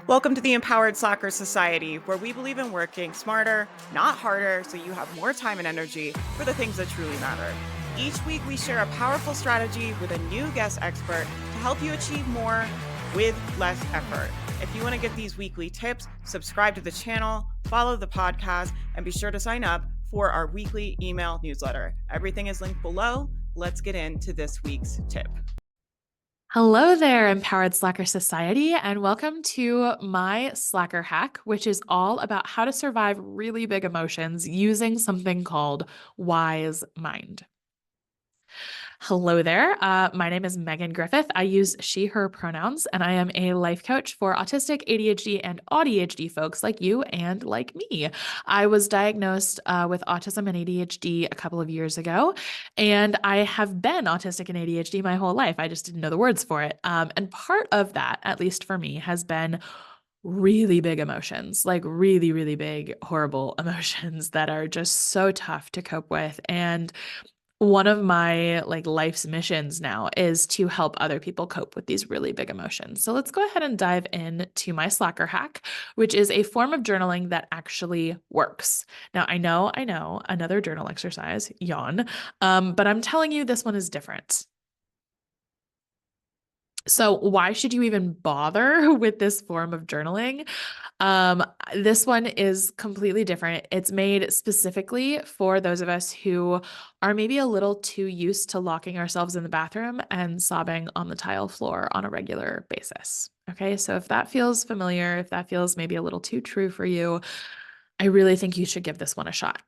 Welcome to the Empowered Slacker Society, where we believe in working smarter, not harder, so you have more time and energy for the things that truly matter. Each week, we share a powerful strategy with a new guest expert to help you achieve more with less effort. If you want to get these weekly tips, subscribe to the channel, follow the podcast, and be sure to sign up for our weekly email newsletter. Everything is linked below. Let's get into this week's tip. Hello there, Empowered Slacker Society, and welcome to my Slacker hack, which is all about how to survive really big emotions using something called WiseMind. Hello there. My name is Megan Griffith. I use she, her pronouns, and I am a life coach for autistic, ADHD, and ADHD folks like you and like me. I was diagnosed with autism and ADHD a couple of years ago, and I have been autistic and ADHD my whole life. I just didn't know the words for it. And part of that, at least for me, has been really big emotions, like really, really big, horrible emotions that are just so tough to cope with. And one of my life's missions now is to help other people cope with these really big emotions. So let's go ahead and dive into my Slacker hack, which is a form of journaling that actually works. Now, I know, another journal exercise, yawn, but I'm telling you this one is different. So why should you even bother with this form of journaling? This one is completely different. It's made specifically for those of us who are maybe a little too used to locking ourselves in the bathroom and sobbing on the tile floor on a regular basis. Okay, so if that feels familiar, if that feels maybe a little too true for you, I really think you should give this one a shot.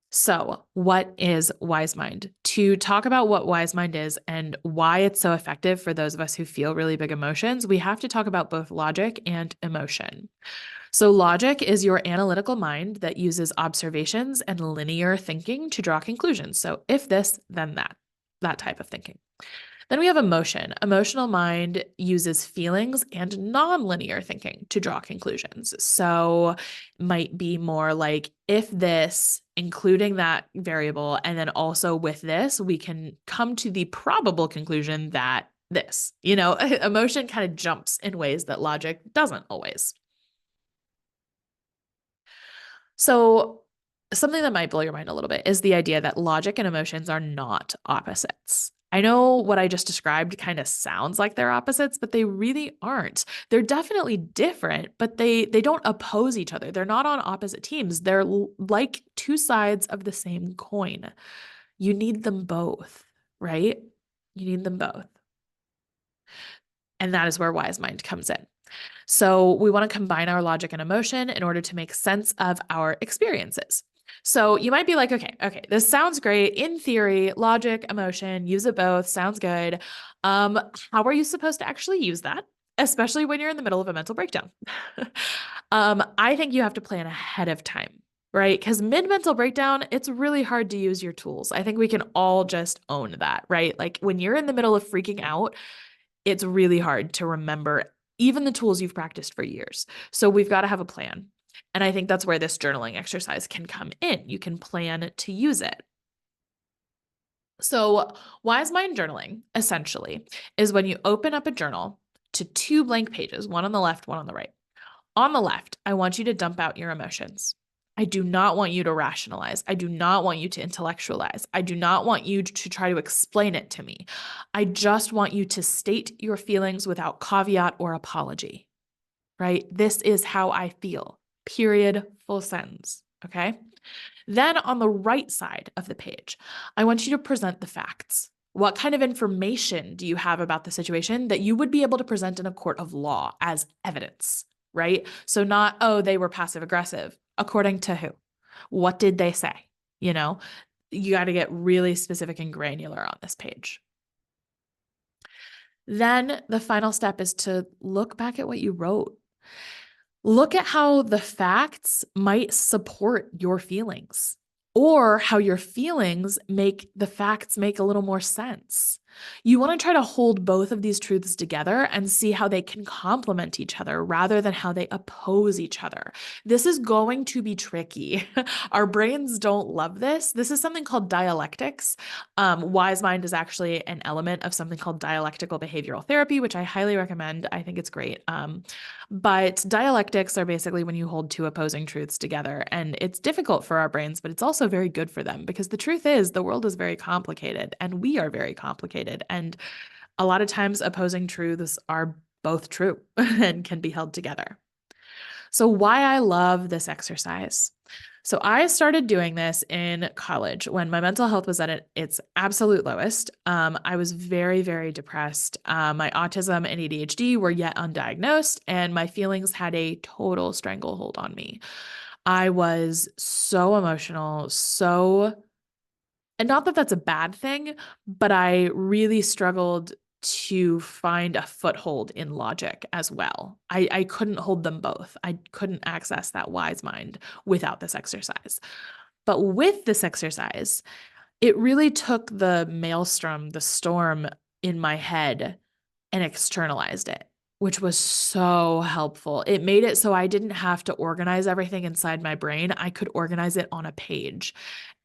So, what is WiseMind? To talk about what WiseMind is and why it's so effective for those of us who feel really big emotions, we have to talk about both logic and emotion. So, logic is your analytical mind that uses observations and linear thinking to draw conclusions. So, if this, then that type of thinking. Then we have emotion. Emotional mind uses feelings and nonlinear thinking to draw conclusions. So might be more like if this, including that variable, and then also with this, we can come to the probable conclusion that this, emotion kind of jumps in ways that logic doesn't always. So something that might blow your mind a little bit is the idea that logic and emotions are not opposites. I know what I just described kind of sounds like they're opposites, but they really aren't. They're definitely different, but they don't oppose each other. They're not on opposite teams. They're like two sides of the same coin. You need them both, right? You need them both. And that is where WiseMind comes in. So we want to combine our logic and emotion in order to make sense of our experiences. So you might be like, okay, this sounds great. In theory, logic, emotion, use it both, sounds good. How are you supposed to actually use that? Especially when you're in the middle of a mental breakdown. I think you have to plan ahead of time, right? Because mid-mental breakdown, it's really hard to use your tools. I think we can all just own that, right? Like when you're in the middle of freaking out, it's really hard to remember even the tools you've practiced for years. So we've got to have a plan. And I think that's where this journaling exercise can come in. You can plan to use it. So WiseMind journaling essentially is when you open up a journal to two blank pages, one on the left, one on the right. On the left, I want you to dump out your emotions. I do not want you to rationalize. I do not want you to intellectualize. I do not want you to try to explain it to me. I just want you to state your feelings without caveat or apology, right? This is how I feel, period, full sentence, okay? Then on the right side of the page, I want you to present the facts. What kind of information do you have about the situation that you would be able to present in a court of law as evidence? Right? So not, oh, they were passive aggressive. According to who? What did they say? You got to get really specific and granular on this page. Then the final step is to look back at what you wrote. Look at how the facts might support your feelings or how your feelings make the facts make a little more sense. You want to try to hold both of these truths together and see how they can complement each other rather than how they oppose each other. This is going to be tricky. Our brains don't love this. This is something called dialectics. WiseMind is actually an element of something called dialectical behavioral therapy, which I highly recommend. I think it's great. But dialectics are basically when you hold two opposing truths together, and it's difficult for our brains, but it's also very good for them because the truth is the world is very complicated and we are very complicated. And a lot of times opposing truths are both true and can be held together. So why I love this exercise. So I started doing this in college when my mental health was at its absolute lowest. I was very, very depressed. My autism and ADHD were yet undiagnosed, and my feelings had a total stranglehold on me. I was so emotional, and not that that's a bad thing, but I really struggled to find a foothold in logic as well. I couldn't hold them both. I couldn't access that wise mind without this exercise. But with this exercise, it really took the maelstrom, the storm in my head and externalized it, which was so helpful. It made it so I didn't have to organize everything inside my brain. I could organize it on a page.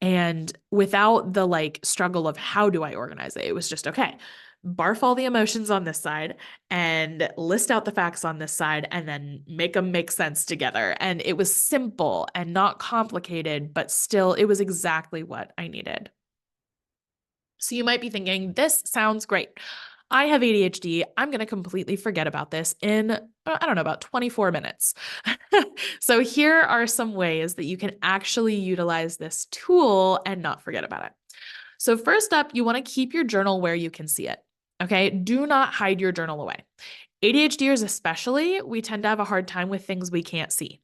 And without the struggle of how do I organize it, it was just, okay, barf all the emotions on this side and list out the facts on this side and then make them make sense together. And it was simple and not complicated, but still it was exactly what I needed. So you might be thinking, this sounds great. I have ADHD. I'm going to completely forget about this in, I don't know, about 24 minutes. So here are some ways that you can actually utilize this tool and not forget about it. So first up, you want to keep your journal where you can see it. Okay. Do not hide your journal away. ADHDers especially, we tend to have a hard time with things we can't see.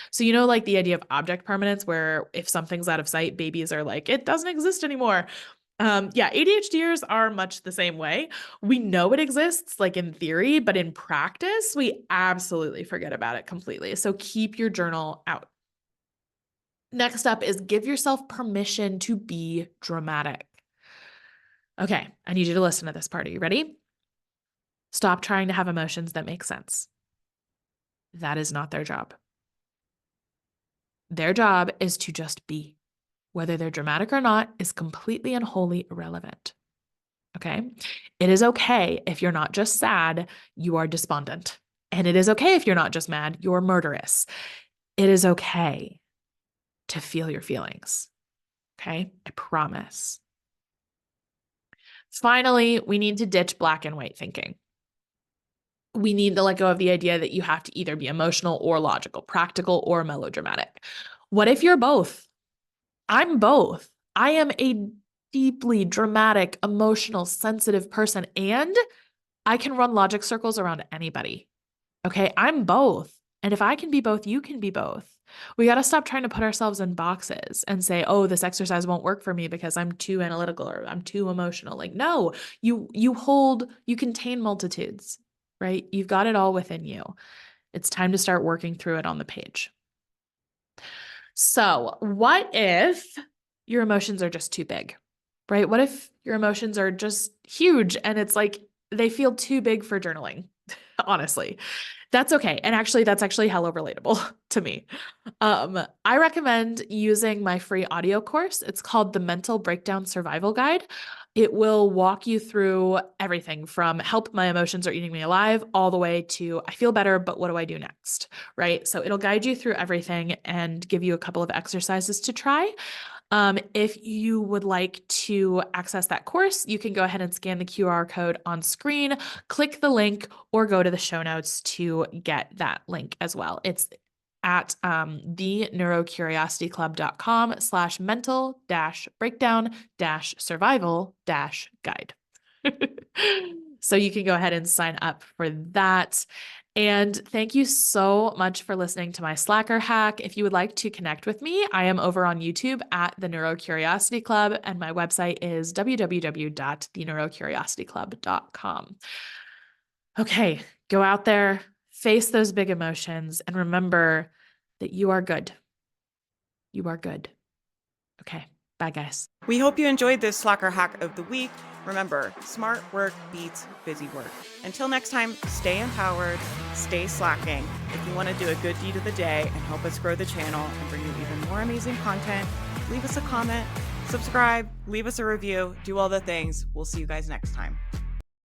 So, like the idea of object permanence, where if something's out of sight, babies are like, it doesn't exist anymore. ADHDers are much the same way. We know it exists, in theory, but in practice, we absolutely forget about it completely. So keep your journal out. Next up is give yourself permission to be dramatic. Okay, I need you to listen to this part. Are you ready? Stop trying to have emotions that make sense. That is not their job. Their job is to just be. Whether they're dramatic or not is completely and wholly irrelevant. Okay? It is okay if you're not just sad, you are despondent. And it is okay if you're not just mad, you're murderous. It is okay to feel your feelings. Okay? I promise. Finally, we need to ditch black and white thinking. We need to let go of the idea that you have to either be emotional or logical, practical or melodramatic. What if you're both? I'm both. I am a deeply dramatic, emotional, sensitive person, and I can run logic circles around anybody. Okay, I'm both. And if I can be both, you can be both. We got to stop trying to put ourselves in boxes and say, oh, this exercise won't work for me because I'm too analytical or I'm too emotional. No, you contain multitudes, right? You've got it all within you. It's time to start working through it on the page. So what if your emotions are just too big, right? What if your emotions are just huge and it's they feel too big for journaling? Honestly, that's okay. And actually, that's actually hella relatable to me. I recommend using my free audio course. It's called the Mental Breakdown Survival Guide. It will walk you through everything from help my emotions are eating me alive all the way to I feel better, but what do I do next? Right? So it'll guide you through everything and give you a couple of exercises to try. If you would like to access that course, you can go ahead and scan the QR code on screen, click the link, or go to the show notes to get that link as well. It's at theneurocuriosityclub.com/mental-breakdown-survival-guide. So you can go ahead and sign up for that. And thank you so much for listening to my Slacker hack. If you would like to connect with me, I am over on YouTube at the Neurocuriosity Club, and my website is www.theneurocuriosityclub.com. Okay, go out there, face those big emotions, and remember that you are good. You are good. Okay, bye guys. We hope you enjoyed this Slacker hack of the week. Remember, smart work beats busy work. Until next time, stay empowered, stay slacking. If you want to do a good deed of the day and help us grow the channel and bring you even more amazing content, leave us a comment, subscribe, leave us a review, do all the things. We'll see you guys next time.